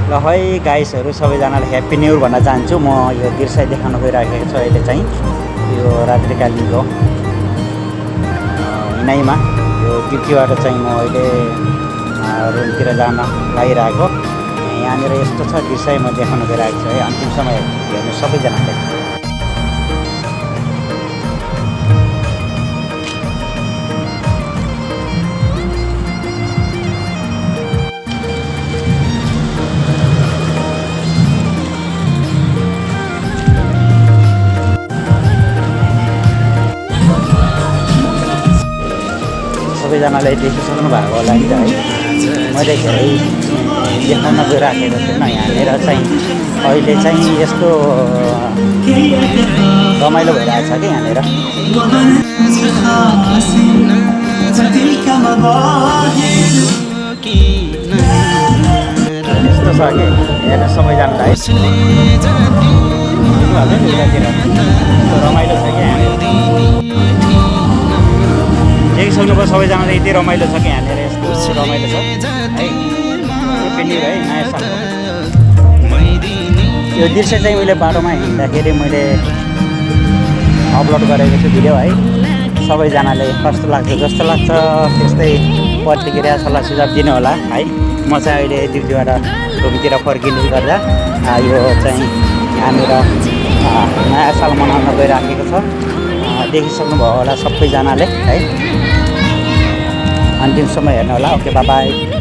ल है गाइसहरू सबैजनालाई ह्याप्पी न्यु इयर भन्न चाहन्छु। म यो दृश्य देखाउन गइराखेको छु अहिले चाहिँ यो रात्रिकालीनको हिँडाइमा यो ड्युटीबाट चाहिँ म अहिले रुमतिर जान लागिरहेको। यहाँनिर यस्तो छ दृश्य म देखाउन गइरहेको छु है। अन्तिम समय हेर्नु सबैजनाले। सबैजनाले देखिसक्नु भएको होला नि त है। मैले धेरै देखाउन गइराखेको थिएन। यहाँनिर चाहिँ अहिले चाहिँ यस्तो रमाइलो भइरहेछ कि यहाँनिर यस्तो छ कि हेर्नु सबैजनालाई रमाइलो छ कि यहाँनिर देखिसक्नुभयो सबैजनाले। यति रमाइलो छ कि यहाँनिर यस्तो रमाइलो छ है। है नयाँ साल यो दृश्य चाहिँ मैले बाटोमा हिँड्दाखेरि मैले अपलोड गरेको छु भिडियो है। सबैजनाले कस्तो लाग्छ जस्तो लाग्छ त्यस्तै प्रतिक्रिया सल्लाह सुझाव दिनु होला है। म चाहिँ अहिले ड्युटीबाट रुमतिर फर्किनु गर्दा यो चाहिँ यहाँनिर नयाँ साल मनाउन गइराखेको छ। देखिसक्नुभयो होला सबैजनाले है। अन्तिम समय हेर्नु होला। Okay by by.